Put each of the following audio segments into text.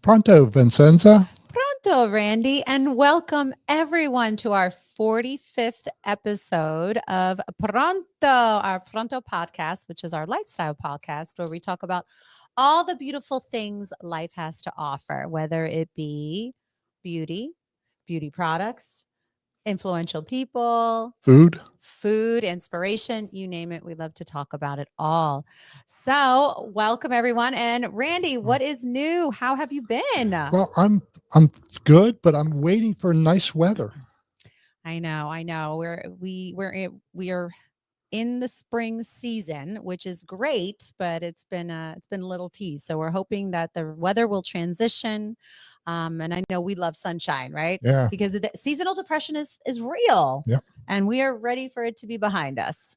Pronto, Vincenza. Pronto, Randy, and welcome everyone to our 45th episode of our Pronto podcast, which is our lifestyle podcast where we talk about all the beautiful things life has to offer, whether it be beauty, beauty products, influential people, Food. food, inspiration, you name it. We love to talk about it all. So, welcome everyone. And Randy, what is new? How have you been? Well, I'm good, but I'm waiting for nice weather. I know. We are in the spring season, which is great, but it's been a little tease. So we're hoping that the weather will transition. And I know we love sunshine, right? Yeah. Because the seasonal depression is real. Yeah. And we are ready for it to be behind us.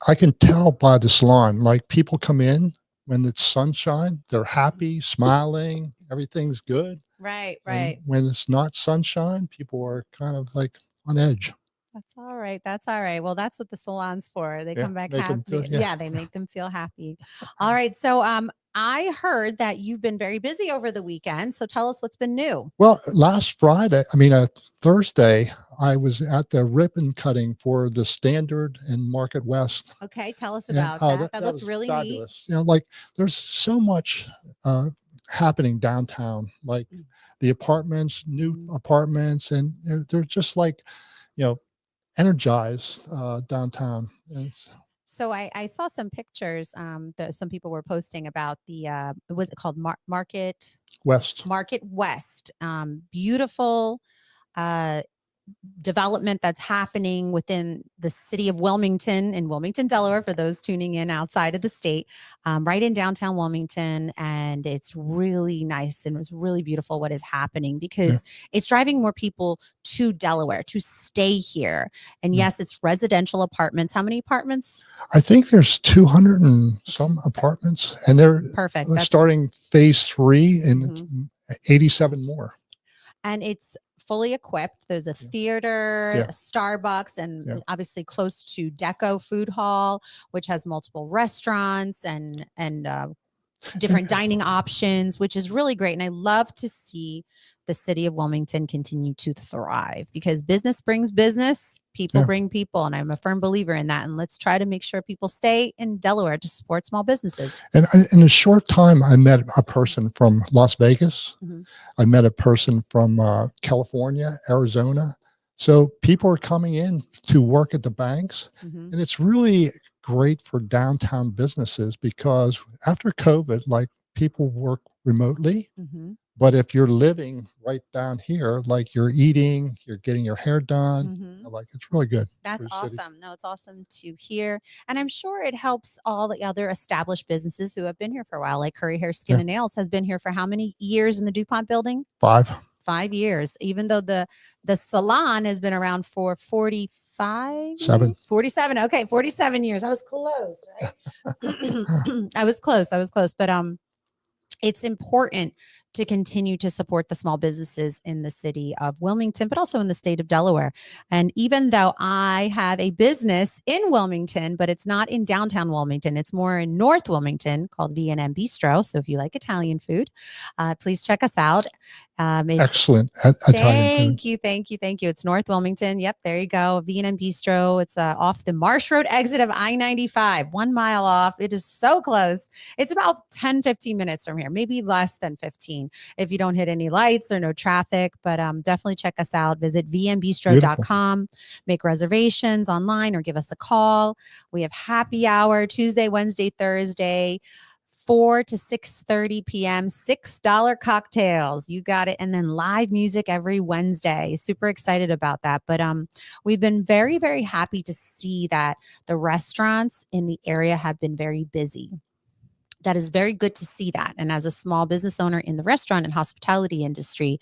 I can tell by the salon, like people come in when it's sunshine, they're happy, smiling, everything's good. Right. And when it's not sunshine, people are kind of like on edge. That's all right. That's all right. Well, that's what the salon's for. They come back make 'em happy. feel- Yeah, they make them feel happy. All right. So I heard that you've been very busy over the weekend. So tell us what's been new. Well, Thursday, I was at the ribbon cutting for the Standard and Market West. Okay, tell us And, about that. That looks was really fabulous. Like there's so much happening downtown, like the apartments, new apartments, and they're just like, energized downtown. So I saw some pictures that some people were posting about the was it called Market West. West. Beautiful development that's happening within the city of Wilmington in Wilmington, Delaware, for those tuning in outside of the state, right in downtown Wilmington. And it's really nice and it's really beautiful what is happening because it's driving more people to Delaware to stay here. And yes, it's residential apartments. How many apartments? I think there's 200 and some apartments, and they're perfect. Starting phase 3 and 87 more. And it's fully equipped. There's a theater, a Starbucks, and obviously close to Deco Food Hall, which has multiple restaurants and different dining options, which is really great. And I love to see the city of Wilmington continue to thrive because business brings business, people bring people. And I'm a firm believer in that. And let's try to make sure people stay in Delaware to support small businesses. And in a short time, I met a person from Las Vegas. I met a person from California, Arizona. So people are coming in to work at the banks. And it's really great for downtown businesses because after COVID, like people work remotely. But if you're living right down here, like you're eating, you're getting your hair done, like it's really good. That's awesome. No, it's awesome to hear. And I'm sure it helps all the other established businesses who have been here for a while, like Curry Hair, Skin and Nails has been here for how many years in the DuPont building? 5 years, even though the salon has been around for 47. Okay, 47 years. I was close, right? I was close. But it's important to continue to support the small businesses in the city of Wilmington, but also in the state of Delaware. And even though I have a business in Wilmington, but it's not in downtown Wilmington, it's more in North Wilmington called V&M Bistro. So if you like Italian food, please check us out. Excellent Italian food. Thank you. It's North Wilmington. Yep, there you go. V&M Bistro. It's off the Marsh Road exit of I-95, 1 mile off. It is so close. It's about 10, 15 minutes from here, maybe less than 15 if you don't hit any lights or no traffic. But definitely check us out. Visit vmbistro.com. Make reservations online or give us a call. We have happy hour Tuesday, Wednesday, Thursday, 4 to 6:30 p.m. $6 cocktails. You got it. And then live music every Wednesday. Super excited about that. But we've been very, very happy to see that the restaurants in the area have been very busy. That is very good to see that. And as a small business owner in the restaurant and hospitality industry,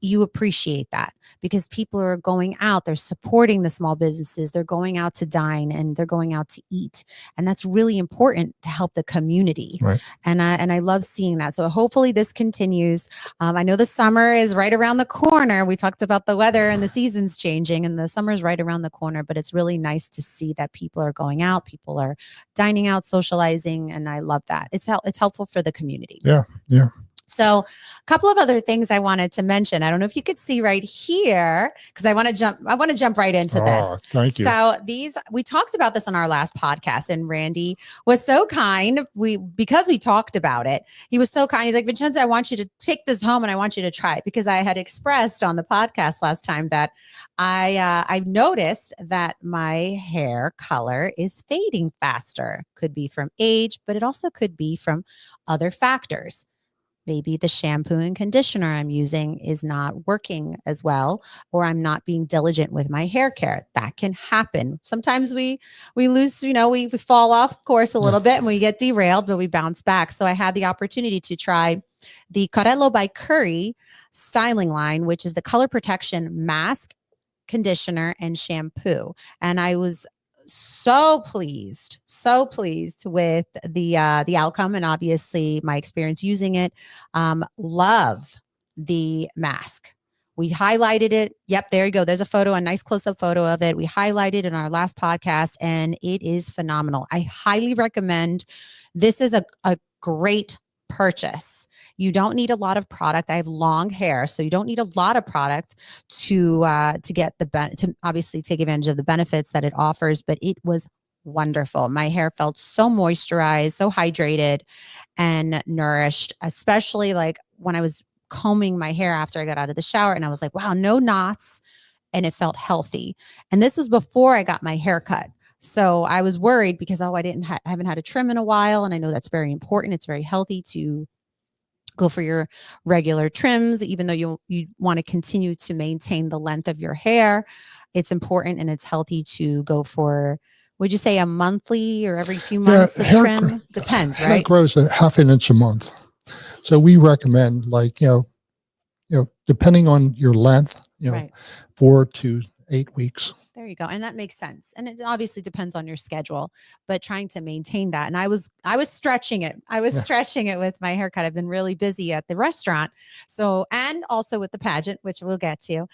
you appreciate that because people are going out, they're supporting the small businesses, they're going out to dine and they're going out to eat. And that's really important to help the community. Right. And I love seeing that. So hopefully this continues. I know the summer is right around the corner. We talked about the weather and the seasons changing and the summer is right around the corner, but it's really nice to see that people are going out, people are dining out, socializing. And I love that. It's helpful for the community. Yeah. So a couple of other things I wanted to mention. I don't know if you could see right here, because I want to jump right into this. Thank you. So we talked about this on our last podcast, and Randy was so kind. Because we talked about it, he was so kind. He's like, Vincenza, I want you to take this home and I want you to try it, because I had expressed on the podcast last time that I've noticed that my hair color is fading faster. Could be from age, but it also could be from other factors. Maybe the shampoo and conditioner I'm using is not working as well, or I'm not being diligent with my hair care. That can happen. Sometimes we lose, we fall off course a little bit and we get derailed, but we bounce back. So I had the opportunity to try the Carello by Curry styling line, which is the color protection mask, conditioner, and shampoo. And I was so pleased with the outcome, and obviously my experience using it. Love the mask. We highlighted it. Yep, there you go. There's a photo, a nice close-up photo of it. We highlighted in our last podcast, and it is phenomenal. I highly recommend. This is a great purchase. You don't need a lot of product. I have long hair, so you don't need a lot of product to get to obviously take advantage of the benefits that it offers. But it was wonderful. My hair felt so moisturized, so hydrated, and nourished. Especially like when I was combing my hair after I got out of the shower, and I was like, "Wow, no knots," and it felt healthy. And this was before I got my hair cut. So I was worried because I haven't had a trim in a while, and I know that's very important. It's very healthy to go for your regular trims, even though you want to continue to maintain the length of your hair. It's important and it's healthy to go for, would you say, a monthly or every few months a trim? Depends, right? Hair grows a half an inch a month. So we recommend, like, depending on your length, right, 4 to 8 weeks. There you go. And that makes sense. And it obviously depends on your schedule, but trying to maintain that. And I was stretching it. I was stretching it with my haircut. I've been really busy at the restaurant. So, and also with the pageant, which we'll get to,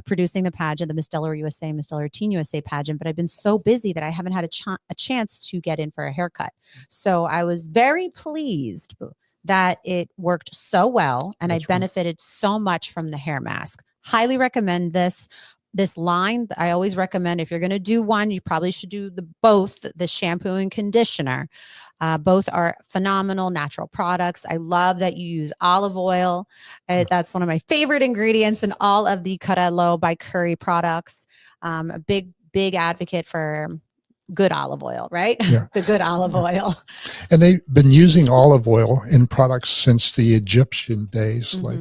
producing the pageant, the Miss Delaware USA, Miss Delaware Teen USA pageant. But I've been so busy that I haven't had a chance to get in for a haircut. So I was very pleased that it worked so well. And I benefited so much from the hair mask. Highly recommend this line. I always recommend, if you're going to do one, you probably should do both the shampoo and conditioner. Both are phenomenal natural products. I love that you use olive oil. That's one of my favorite ingredients in all of the Carello by Curry products. A big advocate for good olive oil, right? Yeah. The good olive oil. And they've been using olive oil in products since the Egyptian days, like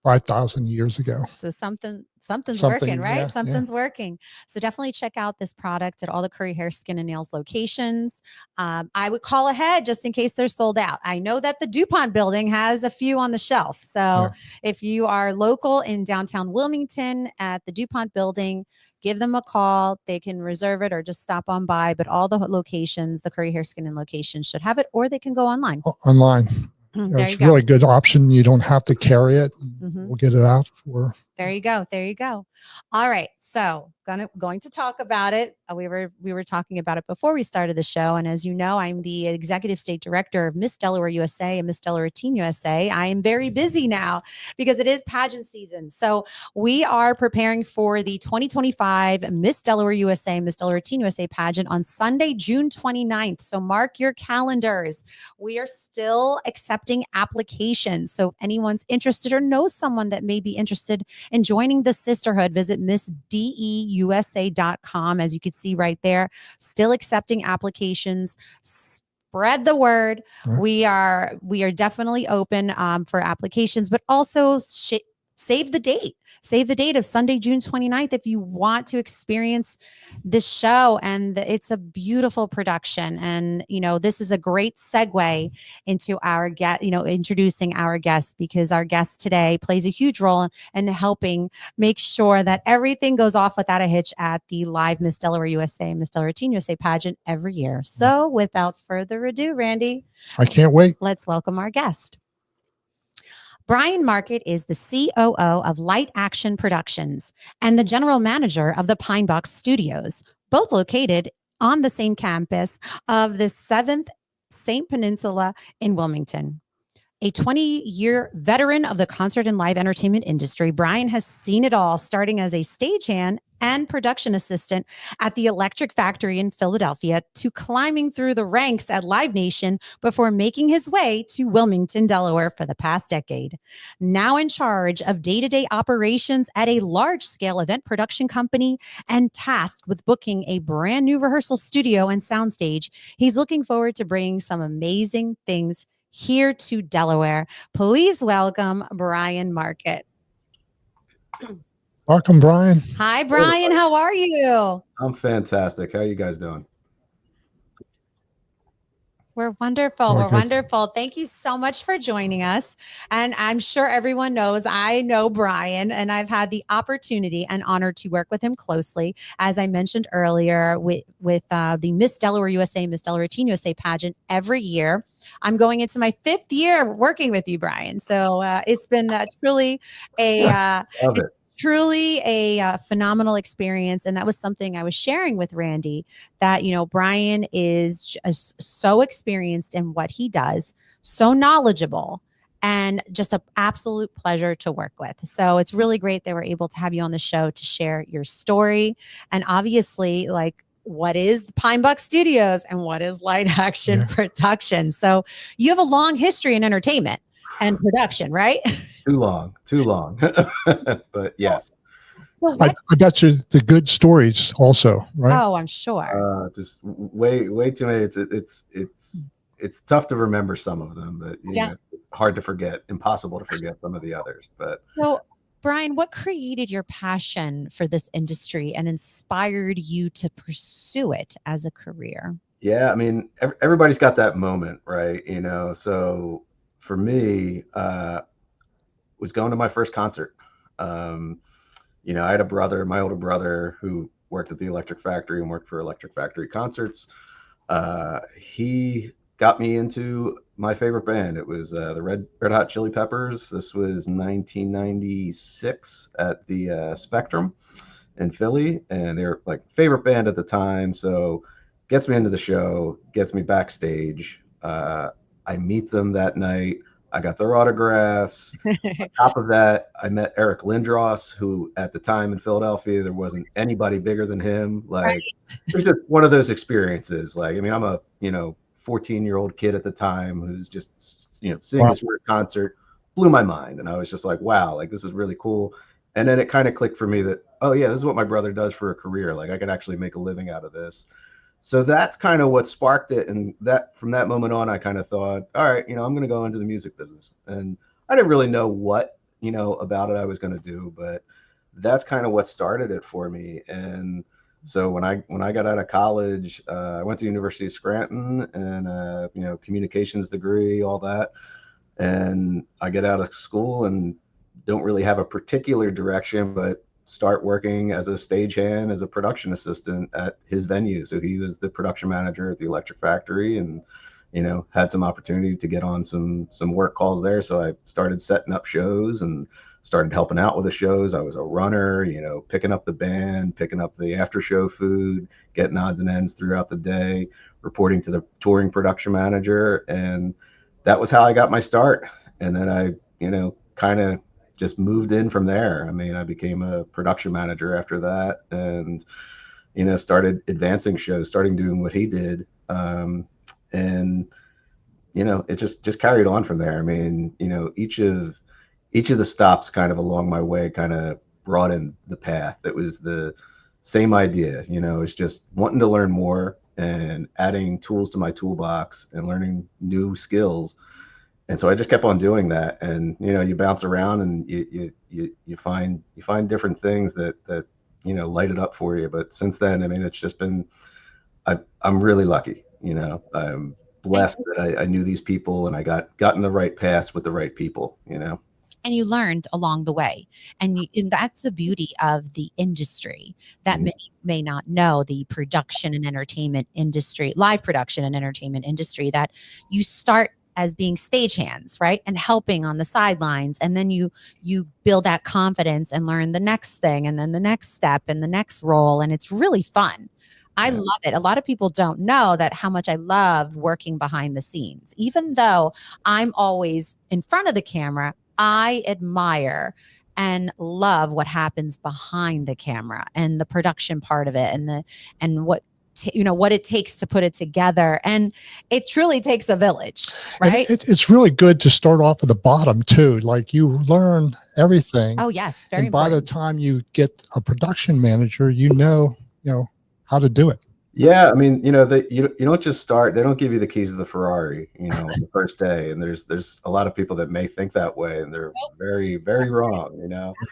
5,000 years ago. So something's working, right? Yeah, something's working. So definitely check out this product at all the Curry Hair, Skin, and Nails locations. I would call ahead just in case they're sold out. I know that the DuPont building has a few on the shelf. So if you are local in downtown Wilmington at the DuPont building, give them a call. They can reserve it or just stop on by. But all the locations, the Curry Hair, Skin, and locations should have it, or they can go online. Online. It's a really good option. You don't have to carry it. We'll get it out for. There you go. There you go. All right. So going to talk about it. We were talking about it before we started the show. And as you know, I'm the executive state director of Miss Delaware USA and Miss Delaware Teen USA. I am very busy now because it is pageant season. So we are preparing for the 2025 Miss Delaware USA, Miss Delaware Teen USA pageant on Sunday, June 29th. So mark your calendars. We are still accepting applications. So if anyone's interested or knows someone that may be interested in joining the sisterhood, visit MissDEUSA.com. As you can see right there, still accepting applications. Spread the word. We are definitely open for applications, but also save the date. Save the date of Sunday, June 29th if you want to experience this show. And it's a beautiful production. And, this is a great segue into our introducing our guest, because our guest today plays a huge role in helping make sure that everything goes off without a hitch at the live Miss Delaware USA, Miss Delaware Teen USA pageant every year. So without further ado, Randy, I can't wait. Let's welcome our guest. Brian Market is the COO of Light Action Productions and the general manager of the Pine Box Studios, both located on the same campus of the 7th St. Peninsula in Wilmington. A 20-year veteran of the concert and live entertainment industry, Brian has seen it all, starting as a stagehand and production assistant at the Electric Factory in Philadelphia to climbing through the ranks at Live Nation before making his way to Wilmington, Delaware for the past decade. Now in charge of day-to-day operations at a large-scale event production company and tasked with booking a brand new rehearsal studio and soundstage, he's looking forward to bringing some amazing things here to Delaware. Please welcome Brian Market. Welcome, Brian. Hi, Brian. How are you? I'm fantastic. How are you guys doing? We're wonderful. We're wonderful. Thank you so much for joining us. And I'm sure everyone knows I know Brian, and I've had the opportunity and honor to work with him closely. As I mentioned earlier, with the Miss Delaware USA, Miss Delaware Teen USA pageant every year. I'm going into my 5th year working with you, Brian. So it's been truly a phenomenal experience. And that was something I was sharing with Randy, that, Brian is just so experienced in what he does, so knowledgeable, and just an absolute pleasure to work with. So it's really great that we're able to have you on the show to share your story. And obviously, what is the Pine Buck Studios and what is Light Action Production? So you have a long history in entertainment and production, right? Too long. But yes. Well, I bet you the good stories also, right? Oh, I'm sure. Just way too many. It's tough to remember some of them, but it's hard to forget, impossible to forget some of the others. But so, Brian, what created your passion for this industry and inspired you to pursue it as a career? Yeah, I mean, everybody's got that moment, right? So for me, was going to my first concert. I had a brother, my older brother, who worked at the Electric Factory and worked for Electric Factory concerts. He got me into my favorite band. It was the Red Hot Chili Peppers. This was 1996 at the Spectrum in Philly, and they were favorite band at the time. So gets me into the show, gets me backstage. I meet them that night. I got their autographs. On top of that, I met Eric Lindros, who at the time in Philadelphia, there wasn't anybody bigger than him. It was just one of those experiences. I'm a 14-year-old kid at the time who's just seeing this weird concert, blew my mind, and I was just like, wow, this is really cool. And then it kind of clicked for me that, oh yeah, this is what my brother does for a career. I could actually make a living out of this. So that's kind of what sparked it. And that from that moment on, I kind of thought, all right, I'm going to go into the music business. And I didn't really know what, about it I was going to do, but that's kind of what started it for me. And so when I got out of college, I went to University of Scranton and, communications degree, all that. And I get out of school and don't really have a particular direction, but start working as a stagehand, as a production assistant at his venue. So he was the production manager at the Electric Factory, and had some opportunity to get on some work calls there. So I started setting up shows and started helping out with the shows. I was a runner, picking up the band, picking up the after show food, getting odds and ends throughout the day, reporting to the touring production manager. And that was how I got my start. And then I, kind of just moved in from there. I mean, I became a production manager after that, and started advancing shows, starting doing what he did, and it just carried on from there. I mean, each of the stops kind of along my way kind of broadened the path. It was the same idea, it's just wanting to learn more and adding tools to my toolbox and learning new skills. And so I just kept on doing that, and you bounce around and you find different things that light it up for you. But since then, I mean, it's just been, I'm really lucky. I'm blessed that I knew these people and I got in the right paths with the right people. And you learned along the way, and that's the beauty of the industry that many may not know. The production and entertainment industry, live production and entertainment industry, that you start as being stagehands, right? And helping on the sidelines. And then you build that confidence and learn the next thing, and then the next step and the next role. And it's really fun. I Yeah. love it. A lot of people don't know that how much I love working behind the scenes. Even though I'm always in front of the camera, I admire and love what happens behind the camera and the production part of it and what what it takes to put it together. And it truly takes a village, And right? it's really good to start off at the bottom too. Like you learn everything. Oh yes, very And by the important. time you get a production manager, you know how to do it. Yeah, I mean, you don't just start. They don't give you the keys of the Ferrari, on the first day. And there's a lot of people that may think that way, and they're Nope. very, very wrong.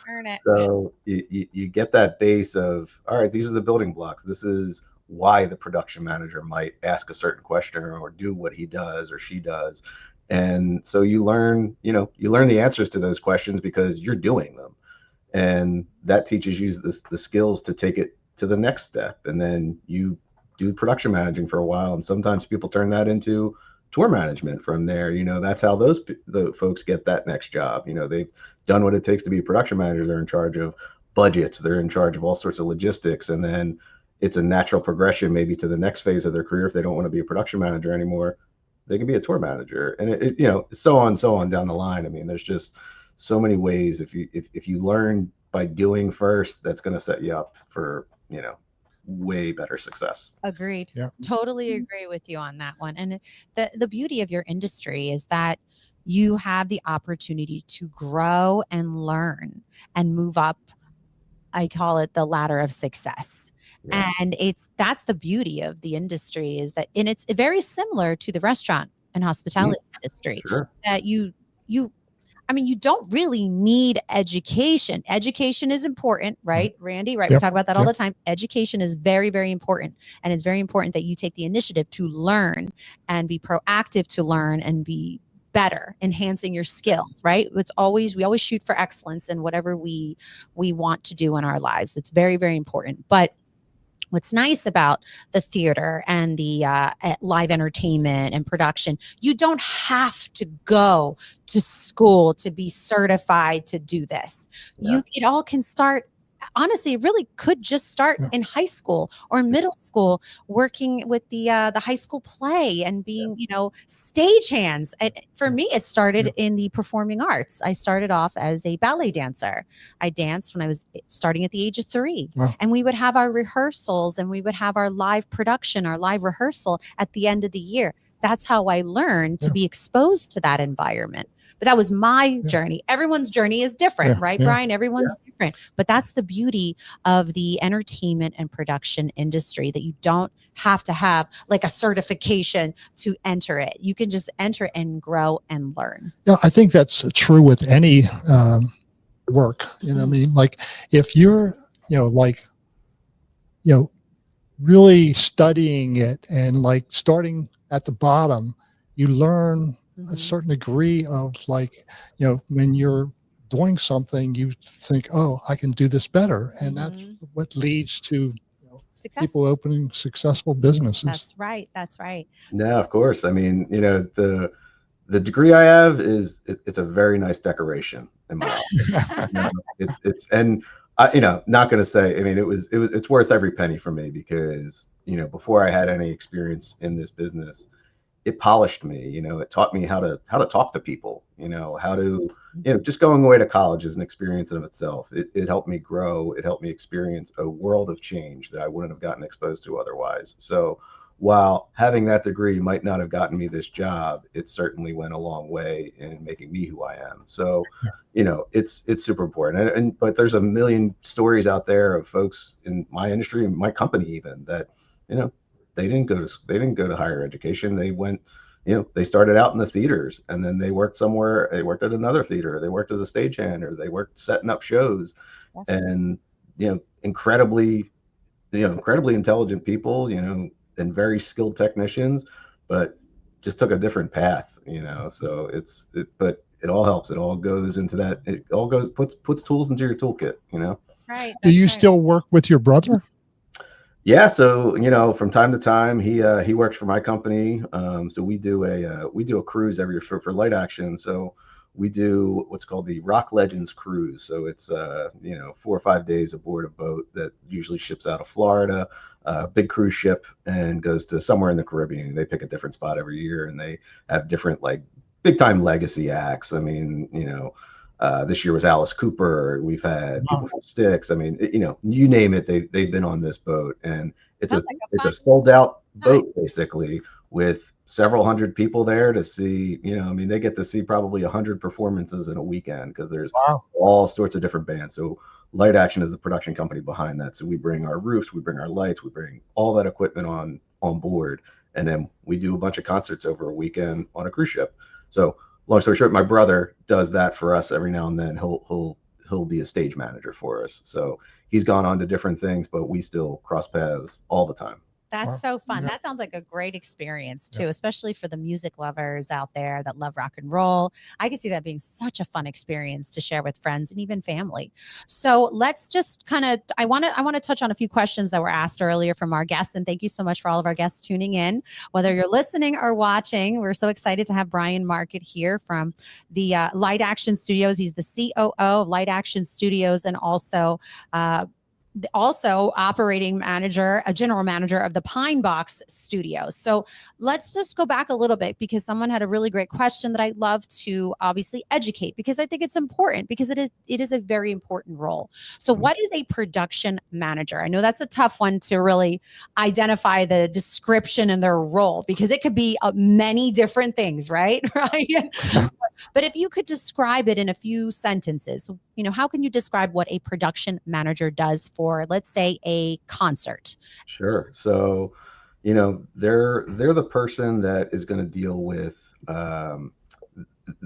Earn it. So you get that base of, all right, these are the building blocks. This is why the production manager might ask a certain question or do what he does or she does. And so you learn the answers to those questions because you're doing them. And that teaches you the skills to take it to the next step. And then you do production managing for a while. And sometimes people turn that into tour management from there. That's how the folks get that next job. They've done what it takes to be a production manager. They're in charge of budgets. They're in charge of all sorts of logistics. And then it's a natural progression maybe to the next phase of their career. If they don't want to be a production manager anymore, they can be a tour manager, and so on down the line. I mean, there's just so many ways. If you learn by doing first, that's going to set you up for way better success. Agreed. Yeah. Totally agree with you on that one. And the beauty of your industry is that you have the opportunity to grow and learn and move up. I call it the ladder of success. Yeah. And that's the beauty of the industry is that, and it's very similar to the restaurant and hospitality industry, Sure. that you don't really need education. Education is important, right, Randy? Right. Yep. We talk about that all Yep. the time. Education is very, very important. And it's very important that you take the initiative to learn and be proactive to learn and be better, enhancing your skills, right? We always shoot for excellence in whatever we want to do in our lives. It's very, very important. But what's nice about the theater and the live entertainment and production, you don't have to go to school to be certified to do this. Yeah. It all can start. Honestly, it really could just start Yeah. in high school or middle school, working with the high school play and being, stagehands. And for me, it started in the performing arts. I started off as a ballet dancer. I danced when I was starting at the age of 3. Wow. And we would have our rehearsals and we would have our live production, our live rehearsal at the end of the year. That's how I learned to be exposed to that environment. But that was my journey. Everyone's journey is different, right, Brian? Everyone's different. But that's the beauty of the entertainment and production industry, that you don't have to have like a certification to enter it. You can just enter and grow and learn. Yeah, I think that's true with any work. I mean, like if you're, really studying it and like starting at the bottom, you learn a certain degree of when you're doing something, you think, oh, I can do this better. And that's what leads to people opening successful businesses. That's right. That's right. No, of course. I mean, the degree I have it's a very nice decoration in my office. It's and I, not going to say, I mean, it's worth every penny for me because, before I had any experience in this business, it polished me. It taught me how to talk to people, how to, just going away to college is an experience in of itself. It helped me grow. It helped me experience a world of change that I wouldn't have gotten exposed to otherwise. So while having that degree might not have gotten me this job, it certainly went a long way in making me who I am. So, it's super important. But there's a million stories out there of folks in my industry, my company even, that, they didn't go to higher education. They went, they started out in the theaters, and then they worked somewhere. They worked at another theater. They worked as a stagehand, or they worked setting up shows. Yes. And incredibly intelligent people, and very skilled technicians, but just took a different path. So but it all helps. It all goes into that. It all puts tools into your toolkit. That's right. Do you still work with your brother? Yeah, so from time to time he works for my company. So we do a cruise every year for light action. So we do what's called the Rock Legends cruise. So it's 4 or 5 days aboard a boat that usually ships out of Florida. a big cruise ship and goes to somewhere in the Caribbean. They pick a different spot every year, and they have different like big time legacy acts. I mean, this year was Alice Cooper. We've had people from Styx. I mean, you name it, they've been on this boat, and it's a sold out boat basically, with several hundred people there to see. I mean, they get to see probably 100 performances in a weekend, because there's all sorts of different bands. So Light Action is the production company behind that. So we bring our roofs, we bring our lights, we bring all that equipment on board, and then we do a bunch of concerts over a weekend on a cruise ship. So long story short, my brother does that for us every now and then. He'll be a stage manager for us. So he's gone on to different things, but we still cross paths all the time. That's so fun. That sounds like a great experience too, especially for the music lovers out there that love rock and roll. I can see that being such a fun experience to share with friends and even family. So let's just I want to touch on a few questions that were asked earlier from our guests. And thank you so much for all of our guests tuning in, whether you're listening or watching. We're so excited to have Brian Market here from the Light Action Studios. He's the COO of Light Action Studios, and also operating manager, a general manager of the Pine Box Studios. So let's just go back a little bit, because someone had a really great question that I'd love to obviously educate, because I think it's important, because it is a very important role. So what is a production manager? I know that's a tough one to really identify the description and their role, because it could be many different things, right? But if you could describe it in a few sentences, how can you describe what a production manager does for, let's say, a concert? Sure. So, they're the person that is going to deal with,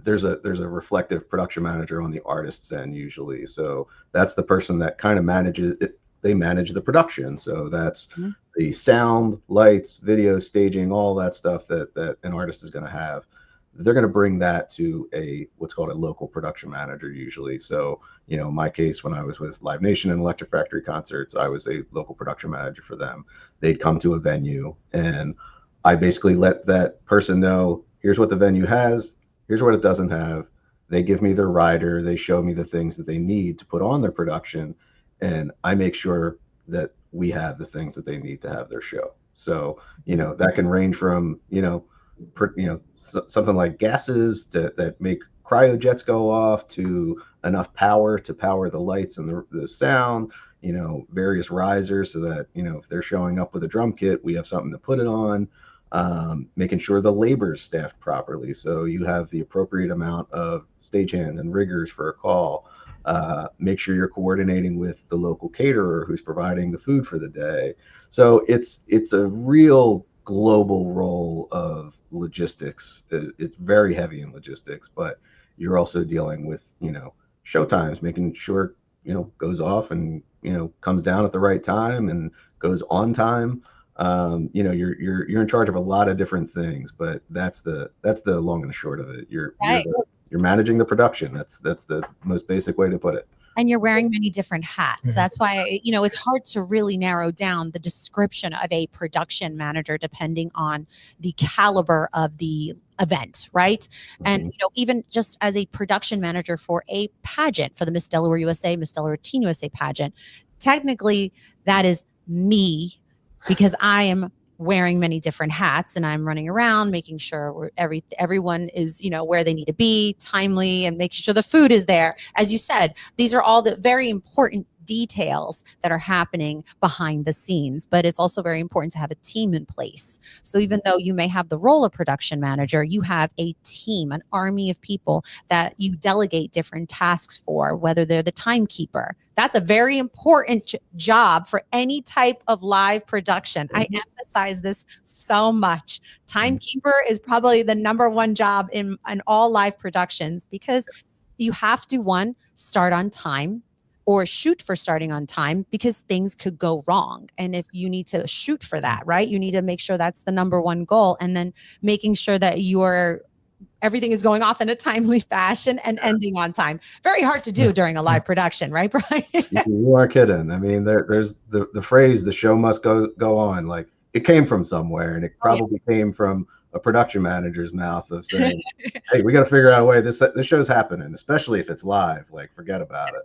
there's a reflective production manager on the artist's end usually. So that's the person that kind of manages it. They manage the production. So that's the sound, lights, video, staging, all that stuff that an artist is going to have. They're going to bring that to what's called a local production manager usually. So, in my case, when I was with Live Nation and Electric Factory Concerts, I was a local production manager for them. They'd come to a venue, and I basically let that person know, here's what the venue has, here's what it doesn't have. They give me their rider, they show me the things that they need to put on their production, and I make sure that we have the things that they need to have their show. So, that can range from, something like gases that make cryojets go off, to enough power to power the lights and the sound, various risers, so that, if they're showing up with a drum kit, we have something to put it on, making sure the labor is staffed properly, so you have the appropriate amount of stagehands and riggers for a call. Make sure you're coordinating with the local caterer who's providing the food for the day. So it's a real global role of logistics. It's very heavy in logistics, but you're also dealing with, show times, making sure, goes off and, comes down at the right time and goes on time. You're in charge of a lot of different things, but that's the long and the short of it. You're managing the production. That's the most basic way to put it. And you're wearing many different hats. That's why, it's hard to really narrow down the description of a production manager depending on the caliber of the event, right? And, even just as a production manager for a pageant, for the Miss Delaware USA, Miss Delaware Teen USA pageant, technically that is me, because I am wearing many different hats, and I'm running around making sure everyone is, where they need to be, timely, and making sure the food is there. As you said, these are all the very important details that are happening behind the scenes, but it's also very important to have a team in place. So even though you may have the role of production manager, you have a team, an army of people that you delegate different tasks for, whether they're the timekeeper. That's a very important job for any type of live production. I emphasize this so much. Timekeeper is probably the number one job in all live productions, because you have to, one, start on time, or shoot for starting on time, because things could go wrong. And if you need to shoot for that, right, you need to make sure that's the number one goal. And then making sure that everything is going off in a timely fashion and ending on time. Very hard to do during a live production, right, Brian? You aren't kidding. I mean, there's the phrase, the show must go on. Like, it came from somewhere, and it probably came from a production manager's mouth of saying, hey, we got to figure out a way. This show's happening, especially if it's live. Like, forget about it.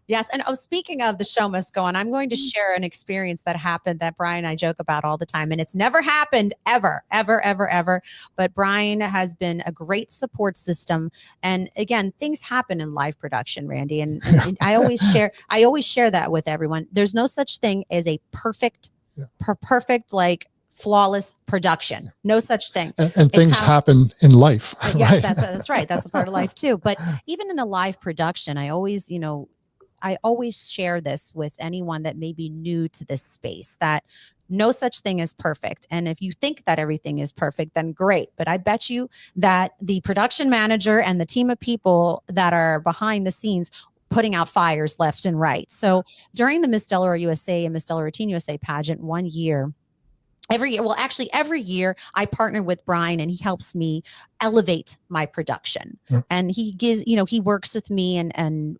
Yes. And speaking of the show must go on, I'm going to share an experience that happened that Brian and I joke about all the time. And it's never happened ever, ever, ever, ever. But Brian has been a great support system. And again, things happen in live production, Randy. And I always share that with everyone. There's no such thing as a perfect, like flawless production. No such thing. And things happen in life. Yes, that's right. That's a part of life too. But even in a live production, I always share this with anyone that may be new to this space, that no such thing is perfect. And if you think that everything is perfect, then great. But I bet you that the production manager and the team of people that are behind the scenes putting out fires left and right. So during the Miss Delaware USA and Miss Delaware Teen USA pageant every year I partner with Brian and he helps me elevate my production. And he gives, he works with me and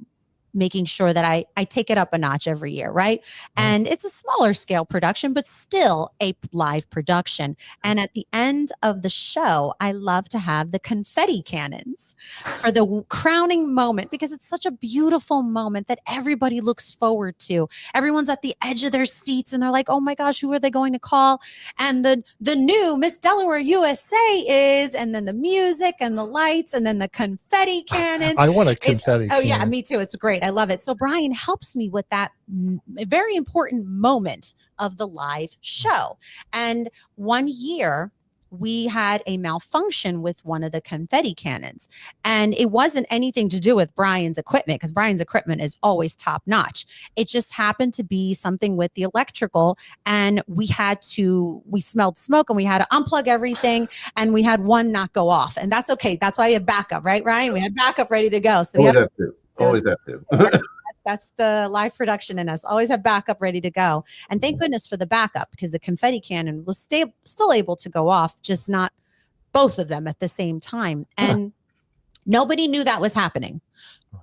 making sure that I take it up a notch every year, right? And it's a smaller scale production, but still a live production. And at the end of the show, I love to have the confetti cannons for the crowning moment, because it's such a beautiful moment that everybody looks forward to. Everyone's at the edge of their seats and they're like, oh my gosh, who are they going to call? And the new Miss Delaware USA is, and then the music and the lights and then the confetti cannons. I want a confetti cannon. Yeah, me too. It's great. I love it. So Brian helps me with that very important moment of the live show. And one year we had a malfunction with one of the confetti cannons, and it wasn't anything to do with Brian's equipment, because Brian's equipment is always top notch. It just happened to be something with the electrical, and we smelled smoke and we had to unplug everything, and we had one not go off, and that's okay. That's why we have backup, right, Ryan? We had backup ready to go. So Always have to. That's the live production in us. Always have backup ready to go. And thank goodness for the backup, because the confetti cannon was still able to go off, just not both of them at the same time. And nobody knew that was happening.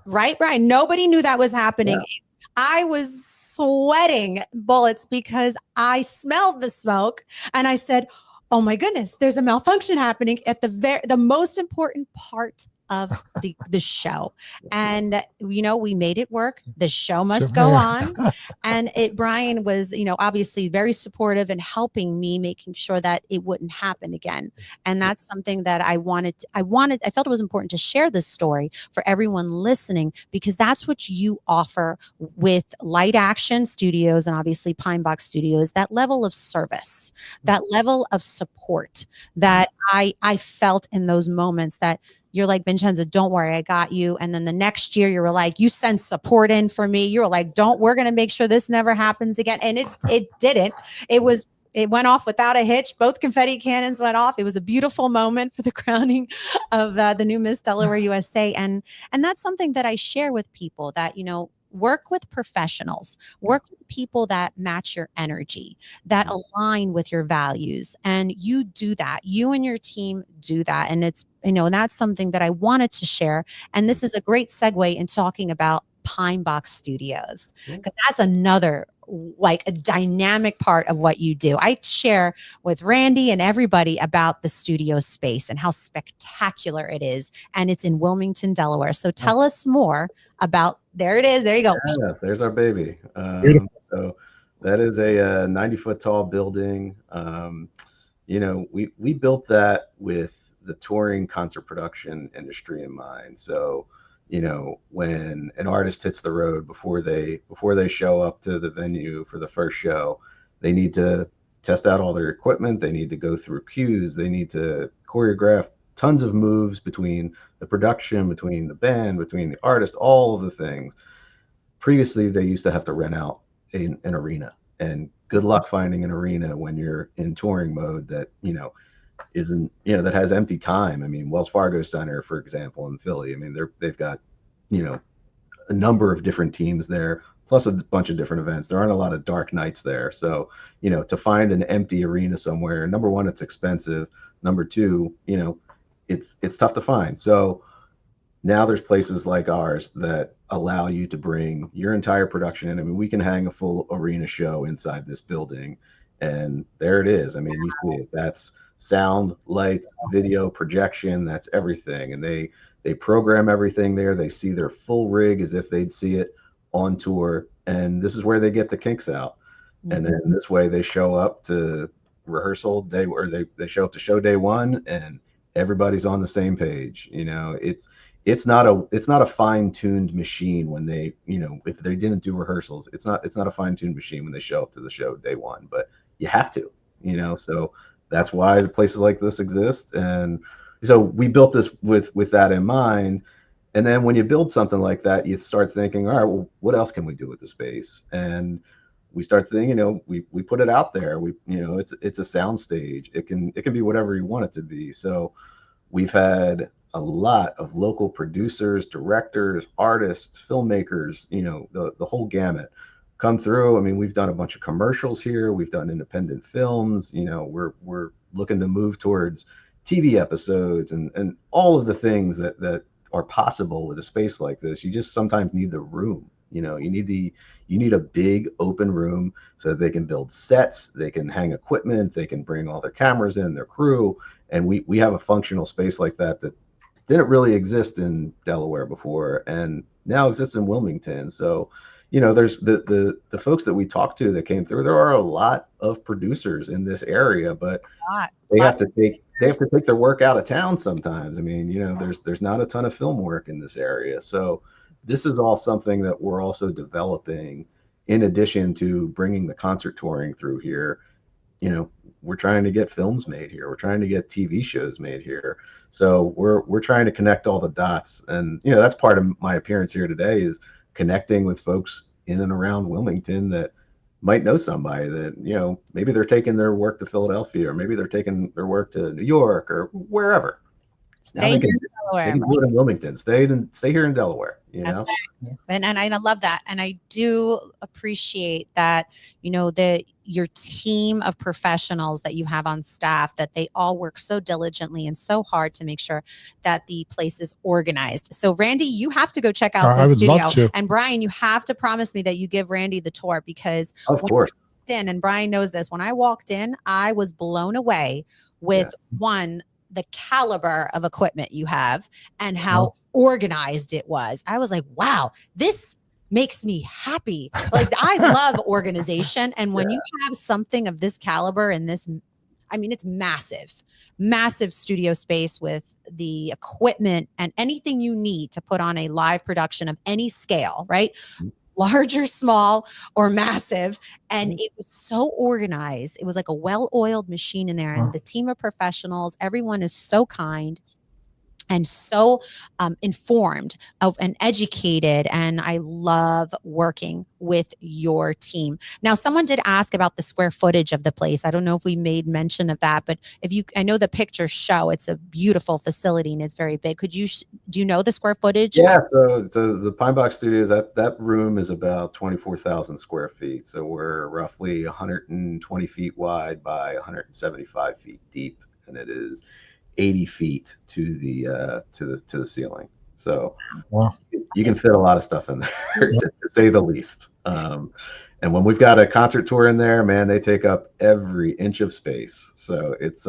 Right, Brian? Nobody knew that was happening. Yeah. I was sweating bullets because I smelled the smoke and I said, oh my goodness, there's a malfunction happening at the most important part of the show. And we made it work. The show must go on. And Brian was obviously very supportive and helping me, making sure that it wouldn't happen again. And that's something that I felt it was important to share this story for everyone listening, because that's what you offer with Light Action Studios and obviously Pine Box Studios, that level of service, that level of support that I felt in those moments, that you're like, Vincenza, don't worry, I got you. And then the next year you were like, you send support in for me. You were like, we're going to make sure this never happens again. And it didn't. It went off without a hitch. Both confetti cannons went off. It was a beautiful moment for the crowning of the new Miss Delaware USA. And that's something that I share with people, that, work with professionals, work with people that match your energy, that align with your values. And you do that. You and your team do that. And it's, and that's something that I wanted to share. And this is a great segue in talking about Pine Box Studios, because that's another like a dynamic part of what you do. I share with Randy and everybody about the studio space and how spectacular it is. And it's in Wilmington, Delaware. So tell us more about, there it is. There you go. Yes, there's our baby. So that is a 90-foot tall building. We built that with the touring concert production industry in mind. So, when an artist hits the road, before they show up to the venue for the first show, they need to test out all their equipment. They need to go through cues. They need to choreograph tons of moves between the production, between the band, between the artist, all of the things. Previously, they used to have to rent out an arena, and good luck finding an arena when you're in touring mode that, isn't, that has empty time. I mean, Wells Fargo Center, for example, in Philly, I mean, they've got, a number of different teams there, plus a bunch of different events. There aren't a lot of dark nights there. So, to find an empty arena somewhere, number one, it's expensive. Number two, it's tough to find. So now there's places like ours that allow you to bring your entire production in. I mean, we can hang a full arena show inside this building, and there it is. I mean, you see it. That's sound, lights, video, projection, that's everything. And they program everything there. They see their full rig as if they'd see it on tour, and this is where they get the kinks out. And then this way they show up to rehearsal day, or they show up to show day one, and everybody's on the same page. It's not a fine-tuned machine when they, if they didn't do rehearsals, it's not a fine-tuned machine when they show up to the show day one, but you have to, so that's why the places like this exist. And so we built this with that in mind. And then when you build something like that, you start thinking, all right, well, what else can we do with the space? And we start thinking, we put it out there. It's a sound stage. It can be whatever you want it to be. So we've had a lot of local producers, directors, artists, filmmakers, the whole gamut come through. I mean, we've done a bunch of commercials here. We've done independent films. We're looking to move towards TV episodes and all of the things that are possible with a space like this. You just sometimes need the room. You need a big open room so that they can build sets, they can hang equipment, they can bring all their cameras in, their crew. And we have a functional space like that didn't really exist in Delaware before, and now exists in Wilmington. So, there's the folks that we talked to that came through. There are a lot of producers in this area, but they have to take their work out of town sometimes. I mean, there's not a ton of film work in this area. So this is all something that we're also developing in addition to bringing the concert touring through here. We're trying to get films made here. We're trying to get TV shows made here. So we're trying to connect all the dots. And, that's part of my appearance here today, is connecting with folks in and around Wilmington that might know somebody that, maybe they're taking their work to Philadelphia, or maybe they're taking their work to New York or wherever. Stay here in Delaware. They can do it in Wilmington. Stay here in Delaware. That's right. And I love that. And I do appreciate that, your team of professionals that you have on staff, that they all work so diligently and so hard to make sure that the place is organized. So Randy, you have to go check out the studio. Love to. And Brian, you have to promise me that you give Randy the tour, because of course. And Brian knows this. When I walked in, I was blown away with the caliber of equipment you have and how organized it was. I was like, wow, this makes me happy. Like, I love organization. And when you have something of this caliber and this, it's massive studio space with the equipment and anything you need to put on a live production of any scale, right? Large or small or massive. And it was so organized. It was like a well-oiled machine in there. And the team of professionals, everyone is so kind and so informed and educated. And I love working with your team. Now, someone did ask about the square footage of the place. I don't know if we made mention of that, but I know the pictures show it's a beautiful facility and it's very big. Do you know the square footage? Yeah. So the Pine Box Studios, that room is about 24,000 square feet. So we're roughly 120 feet wide by 175 feet deep. And it is 80 feet to the ceiling. So you can fit a lot of stuff in there, to say the least. And when we've got a concert tour in there, man, they take up every inch of space. So it's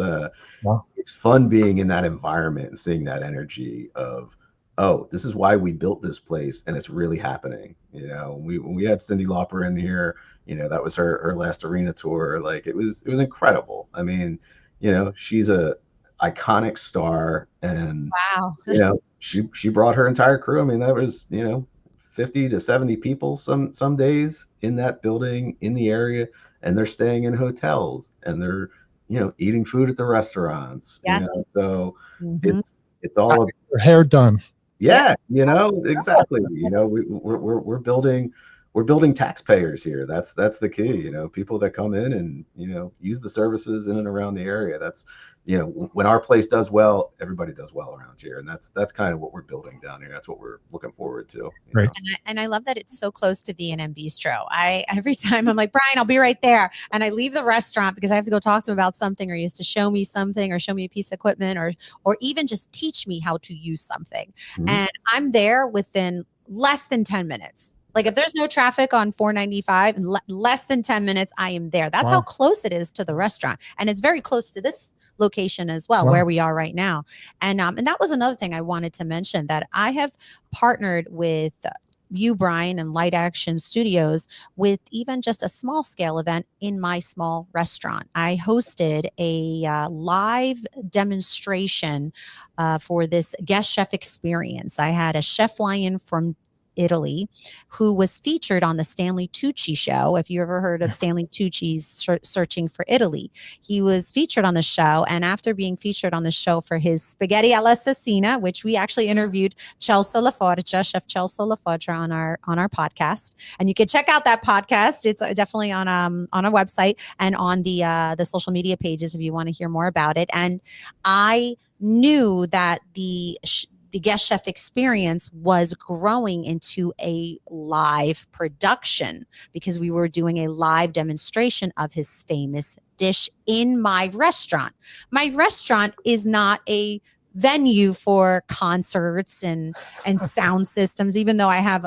fun being in that environment and seeing that energy of, oh, this is why we built this place, and it's really happening. When we had Cyndi Lauper in here, that was her last arena tour. Like, it was incredible. I mean, she's a iconic star, and she brought her entire crew. I mean, that was 50 to 70 people some days in that building, in the area, and they're staying in hotels, and they're eating food at the restaurants. So it's all of her hair done. Exactly. We're building taxpayers here. That's the key. People that come in and use the services in and around the area. That's when our place does well, everybody does well around here, and that's kind of what we're building down here. That's what we're looking forward to. Right. And I love that it's so close to V&M Bistro. Every time I'm like, Brian, I'll be right there, and I leave the restaurant because I have to go talk to him about something, or he has to show me something, or show me a piece of equipment, or even just teach me how to use something. And I'm there within less than 10 minutes. Like, if there's no traffic on 495, less than 10 minutes, I am there. That's how close it is to the restaurant. And it's very close to this location as well, where we are right now. And that was another thing I wanted to mention, that I have partnered with you, Brian, and Light Action Studios with even just a small scale event in my small restaurant. I hosted a live demonstration for this guest chef experience. I had a chef fly in from Italy who was featured on the Stanley Tucci show. If you ever heard of Stanley Tucci's Searching for Italy, he was featured on the show. And after being featured on the show for his spaghetti alla Cecina, which we actually interviewed Celso Laforgia, Chef Celso Laforgia on our podcast. And you can check out that podcast. It's definitely on our website and on the social media pages if you want to hear more about it. And I knew that the guest chef experience was growing into a live production because we were doing a live demonstration of his famous dish in my restaurant. My restaurant is not a venue for concerts and sound systems, even though I have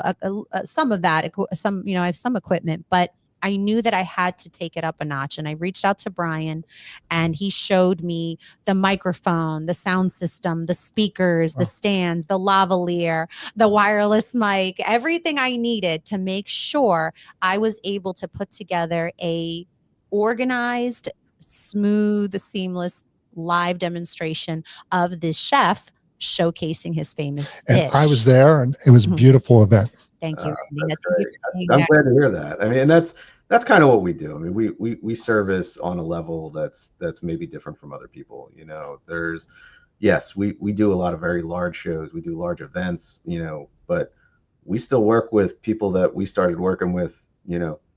some of that, I have some equipment, but I knew that I had to take it up a notch. And I reached out to Brian and he showed me the microphone, the sound system, the speakers, the stands, the lavalier, the wireless mic, everything I needed to make sure I was able to put together a organized, smooth, seamless live demonstration of this chef showcasing his famous dish. And I was there and it was a beautiful event. Thank you. That's great. I'm glad to hear that. I mean, that's kind of what we do. I mean, we service on a level that's maybe different from other people. You know, yes, we do a lot of very large shows. We do large events, you know, but we still work with people that we started working with,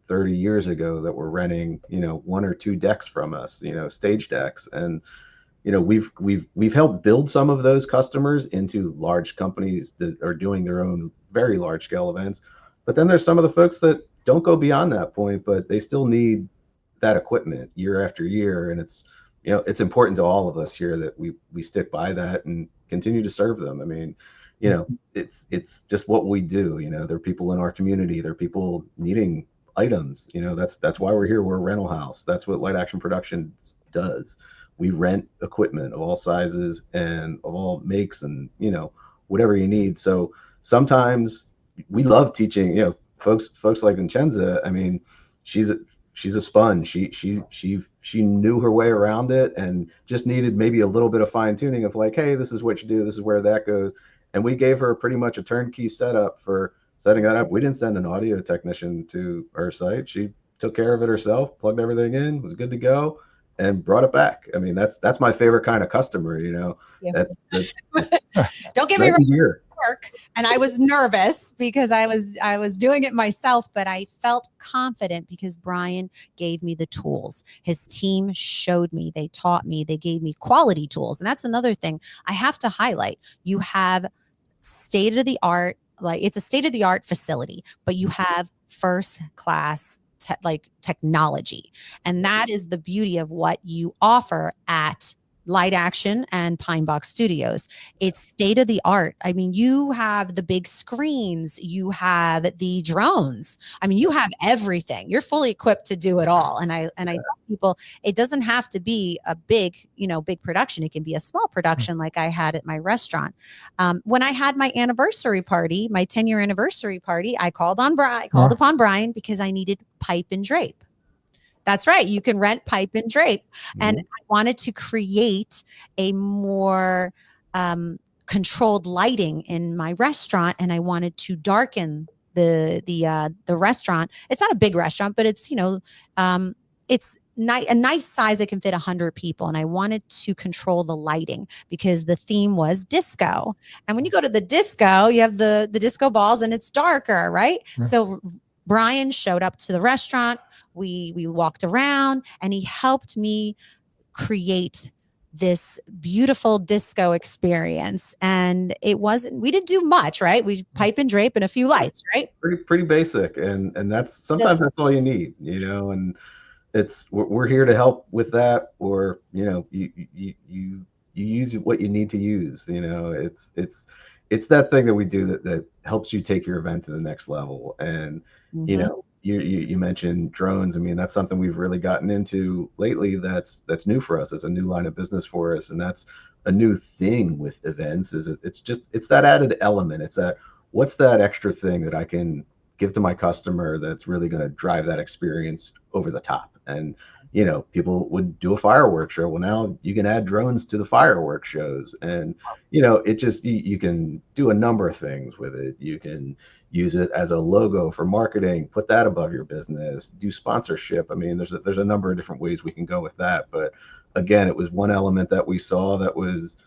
30 years ago that were renting, 1 or 2 decks from us, stage decks. And, we've helped build some of those customers into large companies that are doing their own very large scale events. But then there's some of the folks that don't go beyond that point, but they still need that equipment year after year. And it's, it's important to all of us here that we stick by that and continue to serve them. I mean, it's just what we do. There are people in our community, there are people needing items, that's why we're here. We're a rental house. That's what Light Action Productions does. We rent equipment of all sizes and of all makes and, whatever you need. So sometimes we love teaching, folks like Vincenza. I mean, she's a sponge. She knew her way around it and just needed maybe a little bit of fine tuning of like, hey, this is what you do. This is where that goes. And we gave her pretty much a turnkey setup for setting that up. We didn't send an audio technician to her site. She took care of it herself, plugged everything in, was good to go, and brought it back. I mean, that's my favorite kind of customer, Yeah. That's Don't get me wrong. Work, and I was nervous because I was doing it myself, but I felt confident because Brian gave me the tools. His team showed me, they taught me, they gave me quality tools. And that's another thing I have to highlight. You have state of the art, like it's a state of the art facility, but you have first class technology. And that is the beauty of what you offer at Light Action and Pine Box Studios. It's state of the art. I mean, you have the big screens, you have the drones. I mean, you have everything. You're fully equipped to do it all. And I tell people, it doesn't have to be a big production. It can be a small production like I had at my restaurant. When I had my anniversary party, my 10-year anniversary party, I called upon Brian because I needed pipe and drape. That's right. You can rent pipe and drape. And I wanted to create a more controlled lighting in my restaurant. And I wanted to darken the restaurant. It's not a big restaurant, but it's, it's a nice size that can fit 100 people. And I wanted to control the lighting because the theme was disco. And when you go to the disco, you have the disco balls and it's darker, right? Yeah. So Brian showed up to the restaurant. We walked around and he helped me create this beautiful disco experience. And we didn't do much, right? We pipe and drape and a few lights, right? Pretty basic. And that's that's all you need, and we're here to help with that, or, you use what you need to use, it's that thing that we do that helps you take your event to the next level. And, you mentioned drones. I mean, that's something we've really gotten into lately. That's new for us. It's a new line of business for us. And that's a new thing with events it's that added element. It's that what's that extra thing that I can give to my customer that's really going to drive that experience over the top? And people would do a fireworks show. Well, now you can add drones to the fireworks shows, and it just you can do a number of things with it. You can use it as a logo for marketing, put that above your business, do sponsorship. I mean, there's a number of different ways we can go with that. But again, it was one element that we saw that was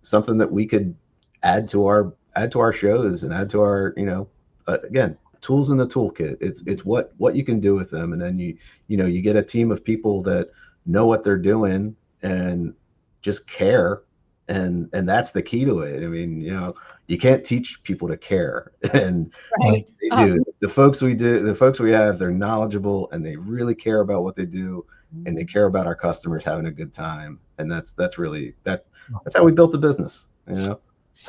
something that we could add to our shows and add to our again, tools in the toolkit. It's what you can do with them, and then you get a team of people that know what they're doing and just care, and that's the key to it. I mean, you can't teach people to care, and Right. they do. The folks we have, they're knowledgeable and they really care about what they do, and they care about our customers having a good time, and that's how we built the business.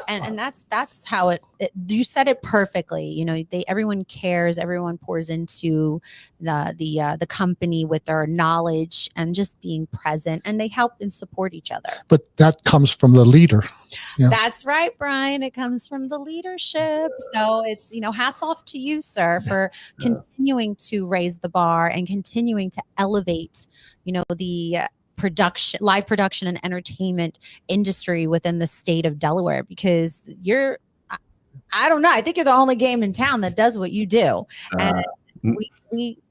And that's how it you said it perfectly. Everyone cares, everyone pours into the company with their knowledge and just being present, and they help and support each other. But that comes from the leader. Yeah. That's right, Brian. It comes from the leadership. So it's, hats off to you, sir, for continuing to raise the bar and continuing to elevate, the live production and entertainment industry within the state of Delaware, because I don't know, I think you're the only game in town that does what you do. And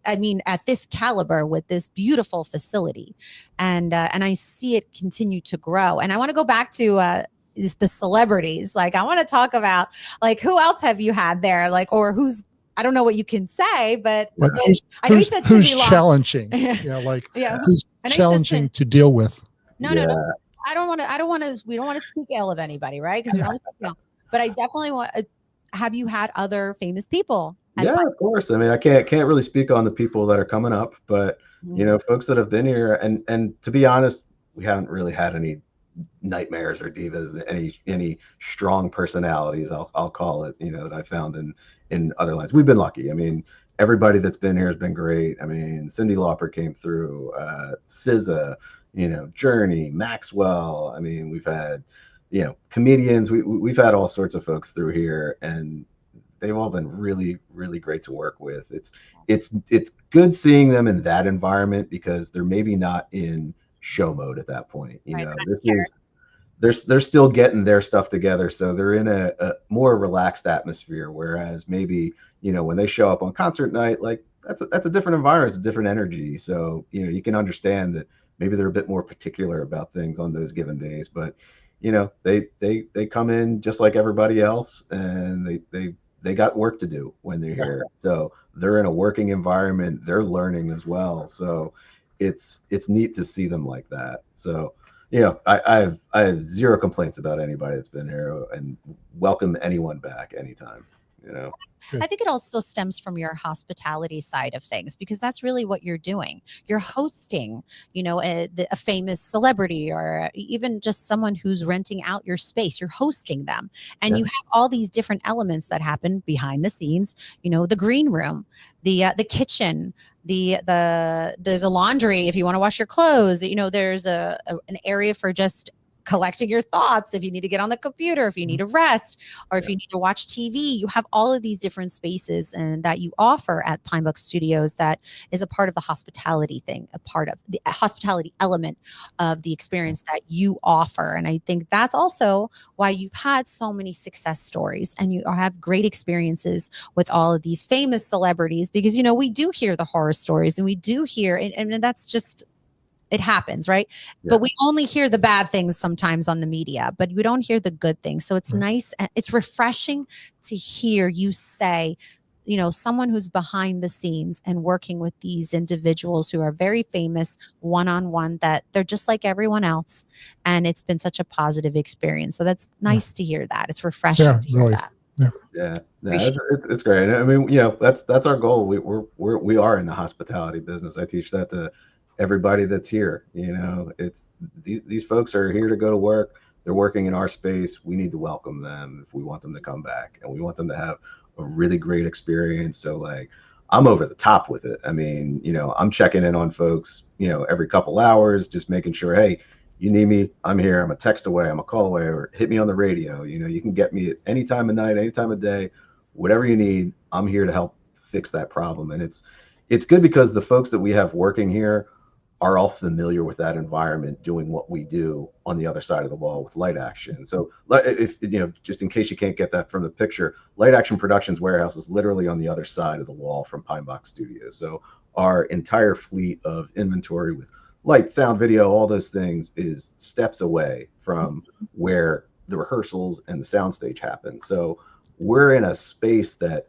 I mean, at this caliber with this beautiful facility, and I see it continue to grow. And I want to go back to the celebrities. Like, I want to talk about, like, who else have you had there? Like, or who's, I don't know what you can say, but I know you said who's Cindy Lauper. Challenging? Who's challenging to deal with? No. I don't want to. We don't want to speak ill of anybody, right? Because we don't want to speak ill. But I definitely want. Have you had other famous people? Yeah, of course. I mean, I can't really speak on the people that are coming up, but folks that have been here, and to be honest, we haven't really had any nightmares or divas, any strong personalities, I'll call it, that I found in other lines. We've been lucky. I mean, everybody that's been here has been great. I mean, Cindy Lauper came through, SZA, Journey, Maxwell. I mean, we've had, comedians. We've had all sorts of folks through here, and they've all been really, really great to work with. It's good seeing them in that environment, because they're maybe not in show mode at that point. They're still getting their stuff together, so they're in a more relaxed atmosphere. Whereas maybe when they show up on concert night, like that's a different environment, it's a different energy. So you can understand that maybe they're a bit more particular about things on those given days. But they come in just like everybody else, and they got work to do when they're here. So they're in a working environment. They're learning as well. So it's neat to see them like that. So I have zero complaints about anybody that's been here, and welcome anyone back anytime. I think it also stems from your hospitality side of things, because that's really what you're doing. You're hosting, a famous celebrity, or even just someone who's renting out your space. You're hosting them, and you have all these different elements that happen behind the scenes. The green room, the kitchen, there's a laundry if you want to wash your clothes. There's an area for just collecting your thoughts if you need to get on the computer, if you need to rest, or if you need to watch TV. You have all of these different spaces and that you offer at Pine Book Studios that is a part of the hospitality thing, a part of the hospitality element of the experience that you offer. And I think that's also why you've had so many success stories, and you have great experiences with all of these famous celebrities, because we do hear the horror stories, and we do hear, and that's just, it happens, right? Yeah. But we only hear the bad things sometimes on the media, but we don't hear the good things. So it's nice. It's refreshing to hear you say, someone who's behind the scenes and working with these individuals who are very famous one-on-one, that they're just like everyone else. And it's been such a positive experience. So that's nice to hear that. It's refreshing to hear that. It's great. I mean, that's our goal. We are in the hospitality business. I teach that to everybody that's here. It's these folks are here to go to work. They're working in our space. We need to welcome them if we want them to come back, and we want them to have a really great experience. So like, I'm over the top with it. I mean, I'm checking in on folks, every couple hours, just making sure, hey, you need me, I'm here. I'm a text away, I'm a call away, or hit me on the radio. You can get me at any time of night, any time of day, whatever you need, I'm here to help fix that problem. And it's good because the folks that we have working here are all familiar with that environment, doing what we do on the other side of the wall with Light Action. So if just in case you can't get that from the picture, Light Action Productions warehouse is literally on the other side of the wall from Pine Box Studios. So our entire fleet of inventory with light, sound, video, all those things is steps away from where the rehearsals and the soundstage happen. So we're in a space that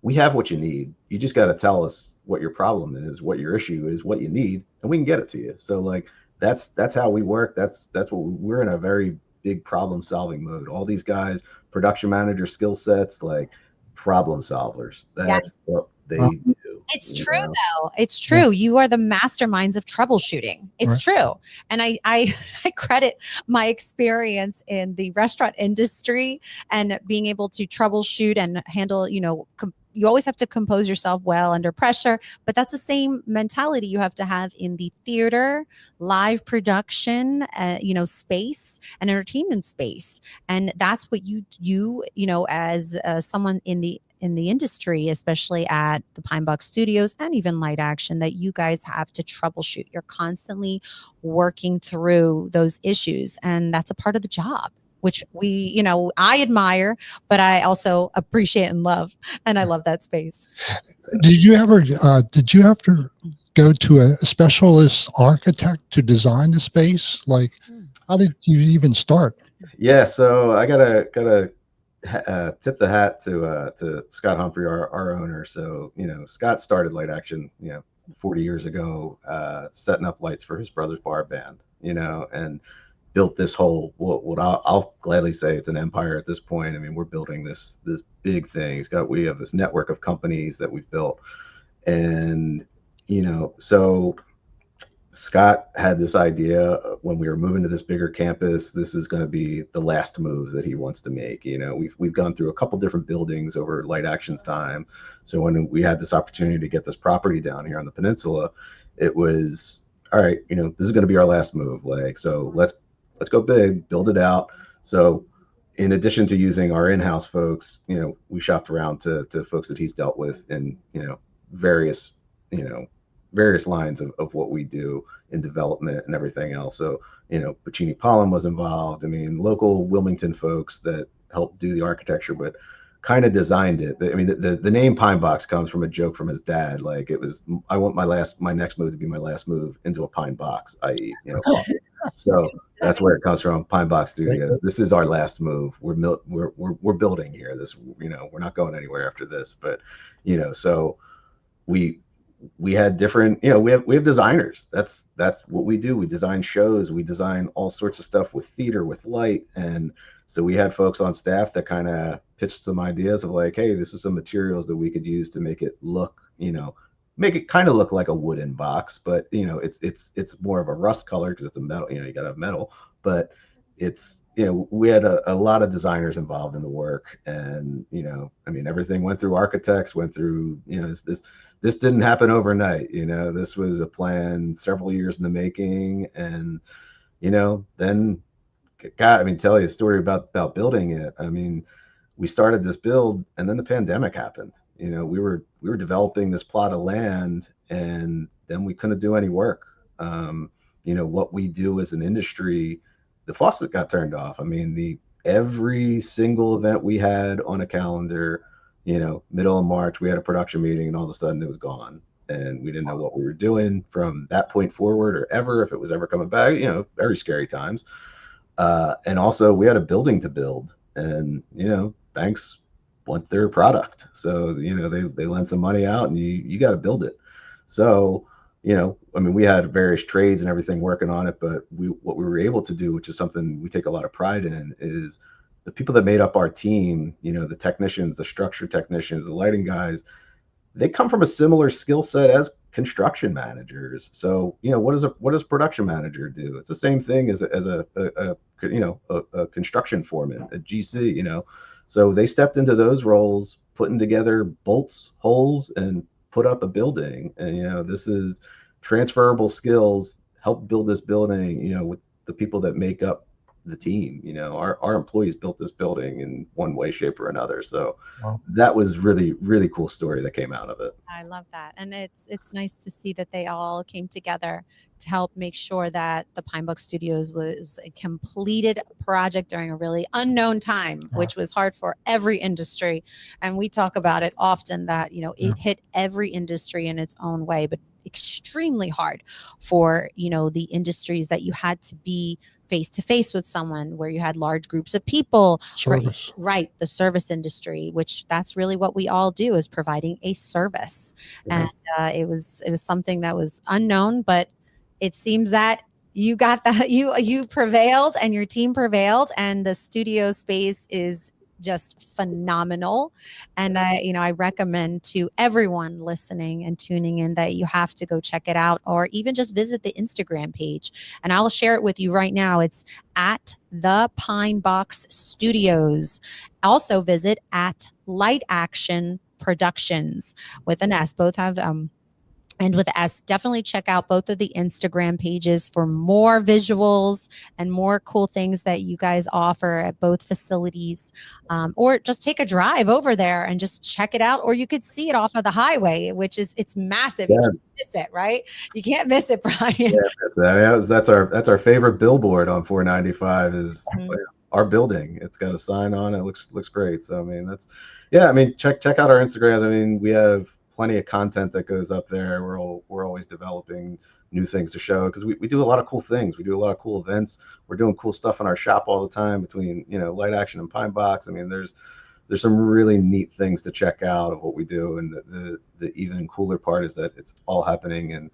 we have what you need. You just got to tell us what your problem is, what your issue is, what you need, and we can get it to you. So like that's how we work. That's what we're in, a very big problem solving mode. All these guys, production manager skill sets, like problem solvers. That's what they do. It's true though. It's true. Yeah. You are the masterminds of troubleshooting. It's true. And I credit my experience in the restaurant industry and being able to troubleshoot and handle, you always have to compose yourself well under pressure, but that's the same mentality you have to have in the theater, live production, space and entertainment space. And that's what you as someone in the industry, especially at the Pine Box Studios and even Light Action, that you guys have to troubleshoot. You're constantly working through those issues, and that's a part of the job, which I admire, but I also appreciate and love, and I love that space. Did you have to go to a specialist architect to design the space? Like, how did you even start? Yeah, so I gotta tip the hat to Scott Humphrey, our owner. So Scott started Light Action 40 years ago, setting up lights for his brother's bar band, and built this whole what I'll gladly say it's an empire at this point. I mean, we're building this big thing. We have this network of companies that we've built, and so Scott had this idea when we were moving to this bigger campus. This is going to be the last move that he wants to make. We've gone through a couple different buildings over Light Action's time. So when we had this opportunity to get this property down here on the peninsula, it was all right. This is going to be our last move. So let's go big, build it out. So in addition to using our in-house folks, we shopped around to folks that he's dealt with in various lines of what we do in development and everything else. So, Puccini Pollen was involved. I mean, local Wilmington folks that helped do the architecture, but kind of designed it. I mean, the name Pine Box comes from a joke from his dad. Like, it was, I want my next move to be my last move into a pine box, i.e., so that's where it comes from. Pine Box Studios. This is our last move. We're building here. This, we're not going anywhere after this. But, so we had different, we have designers. That's what we do. We design shows. We design all sorts of stuff with theater, with light. And so we had folks on staff that kind of pitched some ideas of like, hey, this is some materials that we could use to make it look, make it kind of look like a wooden box, but it's more of a rust color because it's a metal, you got to have metal, but it's, we had a lot of designers involved in the work. And, I mean, everything went through architects, went through, this didn't happen overnight. This was a plan several years in the making. And, then, God, I mean, tell you a story about building it. I mean, we started this build and then the pandemic happened. We were developing this plot of land and then we couldn't do any work. What we do as an industry, the faucet got turned off. I mean, every single event we had on a calendar, middle of March, we had a production meeting and all of a sudden it was gone. And we didn't know what we were doing from that point forward or ever, if it was ever coming back, very scary times. And also we had a building to build and, banks want their product. So, they lend some money out and you got to build it. So, I mean, we had various trades and everything working on it, but what we were able to do, which is something we take a lot of pride in, is the people that made up our team, the technicians, the structure technicians, the lighting guys, they come from a similar skill set as construction managers. So, what does a production manager do? It's the same thing as a construction foreman, a GC, So they stepped into those roles, putting together bolts, holes, and put up a building. And, this is transferable skills, help build this building, with the people that make up the team. You know, our employees built this building in one way, shape, or another. So Wow. that was really, really cool story that came out of it. I love that. And it's nice to see that they all came together to help make sure that the Pine Book Studios was a completed project during a really unknown time, which was hard for every industry. And we talk about it often that, you know, it hit every industry in its own way, but extremely hard for, you know, the industries that you had to be face to face with someone, where you had large groups of people. Service. Right, the service industry, which that's really what we all do, is providing a service. And it was something that was unknown, but it seems that you got that, you prevailed, and your team prevailed, and the studio space is just phenomenal. And I recommend to everyone listening and tuning in that you have to go check it out, or even just visit the Instagram page. And I'll share it with you right now. It's at the Pine Box Studios. Also visit at Light Action Productions with an S. Both have and with S. Definitely check out both of the Instagram pages for more visuals and more cool things that you guys offer at both facilities. Or just take a drive over there and just check it out. Or you could see it off of the highway, which is, it's massive. You can't miss it, right? You can't miss it, Brian. Yeah, that's our favorite billboard on 495 is our building. It's got a sign on it. Looks great. So I mean, check out our Instagrams. I mean, we have plenty of content that goes up there. We're always developing new things to show, because we do a lot of cool things. We do a lot of cool events. We're doing cool stuff in our shop all the time between, you know, Light Action and Pine Box. I mean, there's some really neat things to check out of what we do. And the even cooler part is that it's all happening in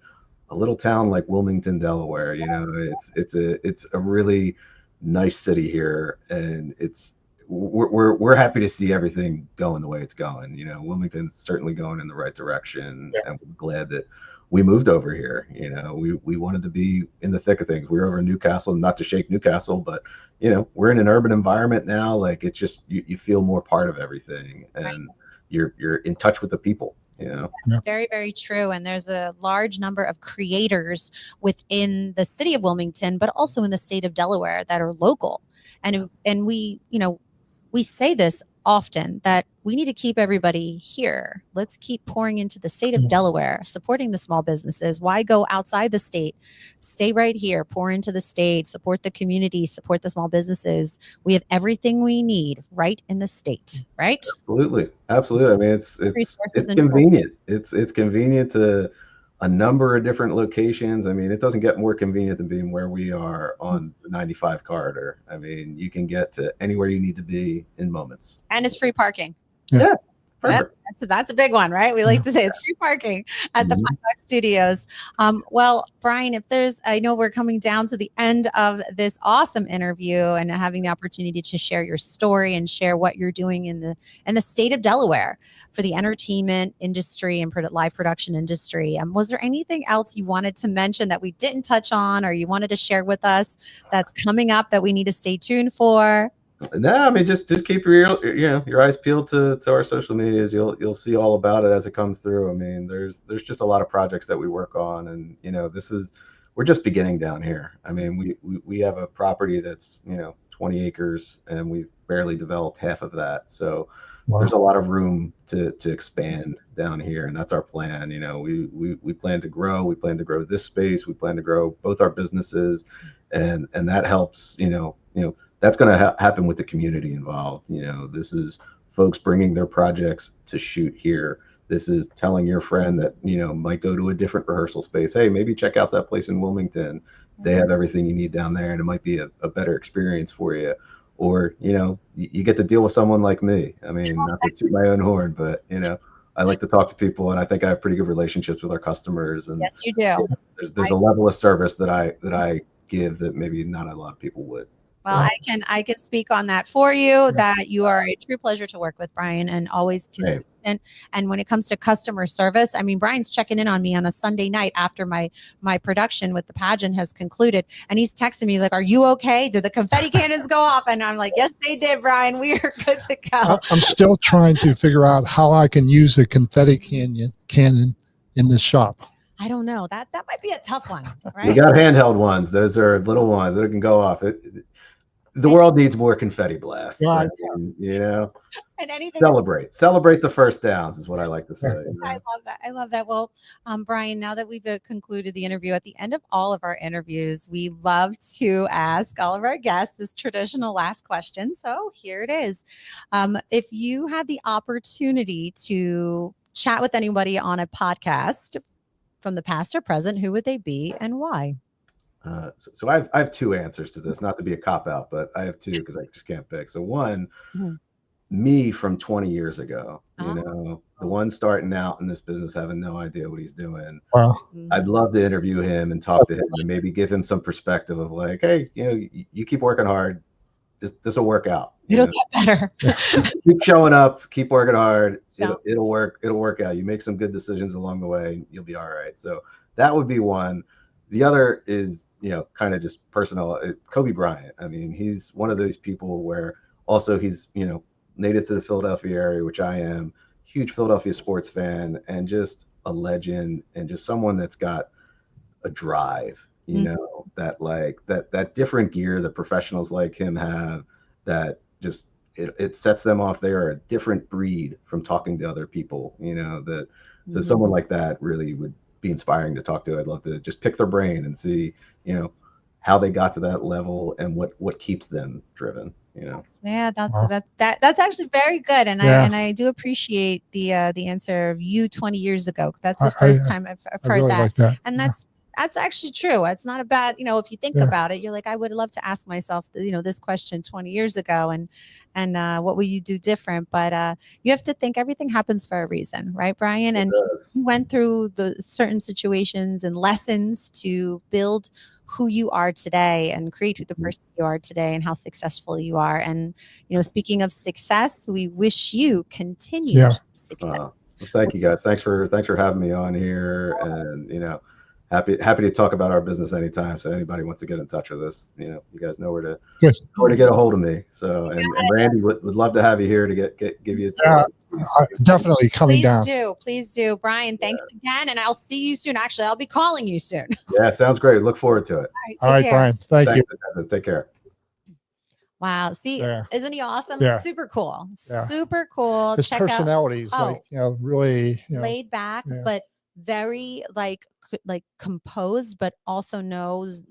a little town like Wilmington, Delaware. You know, it's a really nice city here, and we're happy to see everything going the way it's going. You know, Wilmington's certainly going in the right direction, and we're glad that we moved over here. You know, we wanted to be in the thick of things. We were over in Newcastle, not to shake Newcastle, but you know, we're in an urban environment now. Like, it's just you feel more part of everything, and you're in touch with the people. You know, that's very, very true. And there's a large number of creators within the city of Wilmington, but also in the state of Delaware, that are local. And we, you know, we say this often, that we need to keep everybody here. Let's keep pouring into the state of Delaware, supporting the small businesses. Why go outside the state? Stay right here, pour into the state, support the community, support the small businesses. We have everything we need right in the state, right? Absolutely. I mean, it's convenient. It's convenient to a number of different locations. I mean, it doesn't get more convenient than being where we are on the 95 corridor. I mean, you can get to anywhere you need to be in moments. And it's free parking. Yeah. Perfect. That's a big one, right? We like to say it's free parking at the Pine Box Studios. Well, Brian, I know we're coming down to the end of this awesome interview, and having the opportunity to share your story and share what you're doing in the state of Delaware for the entertainment industry and live production industry. Was there anything else you wanted to mention that we didn't touch on, or you wanted to share with us that's coming up that we need to stay tuned for? No, I mean, just keep your eyes peeled to our social medias. You'll see all about it as it comes through. I mean, there's just a lot of projects that we work on, and you know, we're just beginning down here. I mean, we have a property that's, you know, 20 acres, and we've barely developed half of that. So there's a lot of room to expand down here, and that's our plan. You know, we plan to grow. We plan to grow this space. We plan to grow both our businesses, and that helps. You know. That's going to happen with the community involved. You know, this is folks bringing their projects to shoot here. This is telling your friend that, you know, might go to a different rehearsal space. Hey, maybe check out that place in Wilmington. They have everything you need down there, and it might be a better experience for you. Or, you know, you get to deal with someone like me. I mean, not to toot my own horn, but, you know, I like to talk to people, and I think I have pretty good relationships with our customers. And yes, you do. There's a level of service that I give that maybe not a lot of people would. Well, I can speak on that for you, that you are a true pleasure to work with, Brian, and always consistent. And when it comes to customer service, I mean, Brian's checking in on me on a Sunday night after my production with the pageant has concluded, and he's texting me. He's like, "Are you okay? Did the confetti cannons go off?" And I'm like, "Yes, they did, Brian. We are good to go." I'm still trying to figure out how I can use a confetti cannon in this shop. I don't know. That might be a tough one, right? We got handheld ones. Those are little ones that can go off. The world needs more confetti blasts. Yeah, I mean, you know, And anything. celebrate the first downs is what I like to say. I love that. I love that. Well, Brian, now that we've concluded the interview, at the end of all of our interviews, we love to ask all of our guests this traditional last question. So here it is. If you had the opportunity to chat with anybody on a podcast from the past or present, who would they be and why? So I have two answers to this, not to be a cop out, but I have two because I just can't pick. So one, me from 20 years ago, you know, the one starting out in this business, having no idea what he's doing. Wow. I'd love to interview him and talk to him and maybe give him some perspective of like, hey, you know, you keep working hard. This will work out. It'll get better. Keep showing up, keep working hard. It'll work. It'll work out. You make some good decisions along the way, you'll be all right. So that would be one. The other is, you know, kind of just personal. Kobe Bryant. I mean, he's one of those people where also he's, you know, native to the Philadelphia area, which I am, huge Philadelphia sports fan, and just a legend, and just someone that's got a drive, you know, that like that different gear that professionals like him have, that just it sets them off. They are a different breed from talking to other people, you know, that so someone like that really would be inspiring to talk to. I'd love to just pick their brain and see, you know, how they got to that level and what keeps them driven, you know. Yeah, that's actually very good, and I do appreciate the answer of you 20 years ago. That's the first time I've heard really that. like that, and that's actually true. It's not a bad, you know, if you think about it, you're like, I would love to ask myself, you know, this question 20 years ago, and what will you do different? But you have to think everything happens for a reason, right, Brian? And you went through the certain situations and lessons to build who you are today and create who the person you are today and how successful you are. And, you know, speaking of success, we wish you continued success. Well, thank you guys. Thanks for having me on here, and, you know, happy to talk about our business anytime. So anybody wants to get in touch with us, you know, you guys know where to get a hold of me. So and Randy would love to have you here to give you definitely coming down. Please do. Brian, thanks again, and I'll see you soon. Actually, I'll be calling you soon. Yeah, sounds great. Look forward to it. All right, Brian. Thank you. Take care. Wow. See, isn't he awesome? Yeah. Super cool. Super cool. His personality is like, you know, really, you know, laid back, but very like composed, but also knows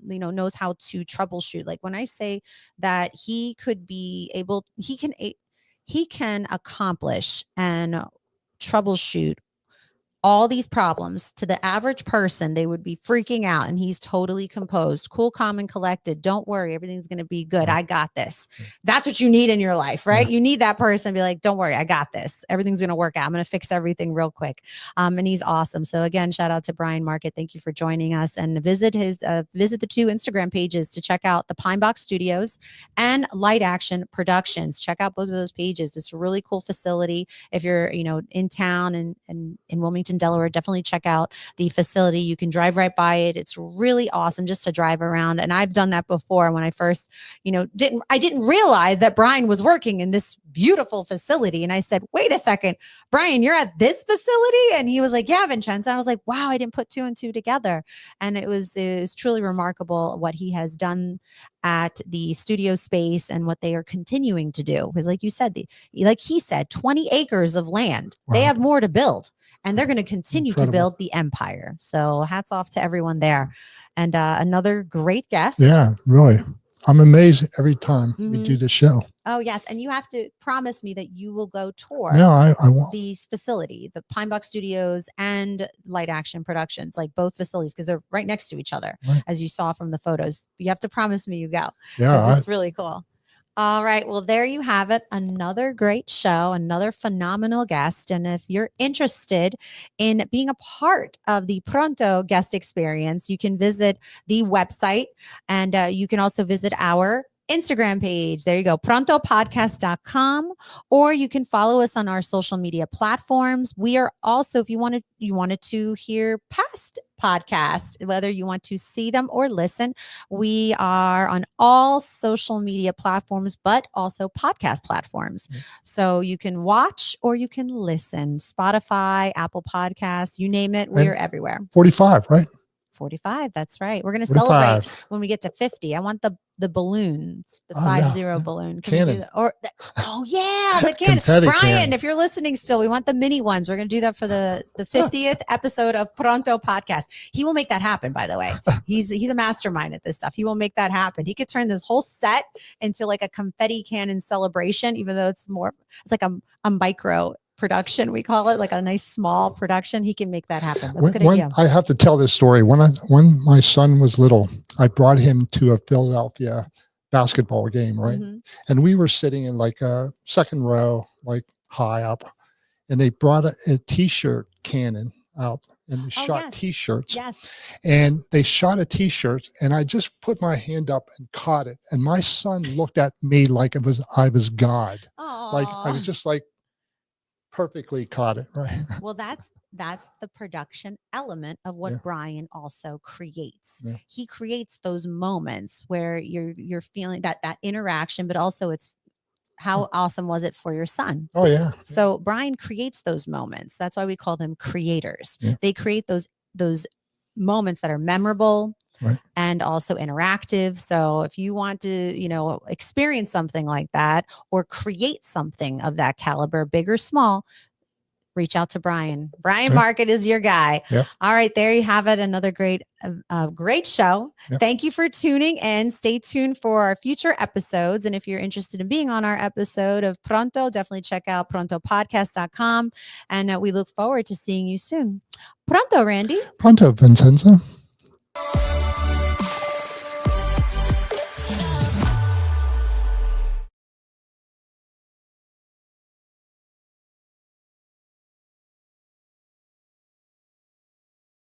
how to troubleshoot. Like when I say that he can accomplish and troubleshoot all these problems. To the average person, they would be freaking out, and he's totally composed, cool, calm, and collected. Don't worry, everything's going to be good. I got this. That's what you need in your life, right? You need that person to be like, don't worry, I got this. Everything's going to work out. I'm going to fix everything real quick. And he's awesome. So again, shout out to Brian Market. Thank you for joining us, and visit the two Instagram pages to check out the Pine Box Studios and Light Action Productions. Check out both of those pages. It's a really cool facility. If you're, you know, in town and in Wilmington, Delaware, definitely check out the facility. You can drive right by it. It's really awesome just to drive around. And I've done that before when I first, you know, didn't realize that Brian was working in this beautiful facility. And I said, wait a second, Brian, you're at this facility? And he was like, yeah, Vincenzo. I was like, wow, I didn't put two and two together. And it was truly remarkable what he has done at the studio space and what they are continuing to do. Because like you said, like he said, 20 acres of land. Wow. They have more to build, and they're going to continue to build the empire. So hats off to everyone there. And another great guest. Yeah, really. I'm amazed every time we do this show. Oh, yes. And you have to promise me that you will go tour I won't. These facility, the Pine Box Studios and Light Action Productions, like both facilities, because they're right next to each other, as you saw from the photos. You have to promise me you go. Yeah. It's really cool. All right. Well, there you have it. Another great show, another phenomenal guest. And if you're interested in being a part of the Pronto guest experience, you can visit the website, and you can also visit our Instagram page. There you go, prontopodcast.com, or you can follow us on our social media platforms. We are also, if you wanted to hear past podcasts, whether you want to see them or listen, we are on all social media platforms, but also podcast platforms. So you can watch or you can listen. Spotify, Apple Podcasts, you name it, we're everywhere. 45, right? 45. That's right. We're going to celebrate 45. when we get to 50. I want the balloons, the Oh, 50 yeah. balloon. Can we do Cannon. that? Or oh yeah, the cannon. Confetti Brian, cannon. if you're listening still, we want the mini ones. We're going to do that for the 50th episode of Pronto Podcast. He will make that happen, by the way. He's a mastermind at this stuff. He will make that happen. He could turn this whole set into like a confetti cannon celebration, even though it's like a micro production, we call it, like a nice small production. He can make that happen. That's a good idea. I have to tell this story. When my son was little, I brought him to a Philadelphia basketball game, right? Mhm. And we were sitting in like a second row, like high up, and they brought a t-shirt cannon out and they shot yes. t-shirts. Yes. And they shot a t-shirt and I just put my hand up and caught it. And my son looked at me like I was God. Like I was just like, perfectly caught it, right? Well, that's the production element of what Yeah. Brian also creates. Yeah. He creates those moments where you're feeling that interaction, but also it's how awesome was it for your son? Oh yeah. So Brian creates those moments. That's why we call them creators. Yeah. They create those moments that are memorable. Right. And also interactive. So if you want to, experience something like that or create something of that caliber, big or small, reach out to Brian. Brian Yeah. Market is your guy. Yeah. All right, there you have it. Another great show. Yeah. Thank you for tuning in. Stay tuned for our future episodes. And if you're interested in being on our episode of Pronto, definitely check out prontopodcast.com. And we look forward to seeing you soon. Pronto, Randy. Pronto, Vincenza.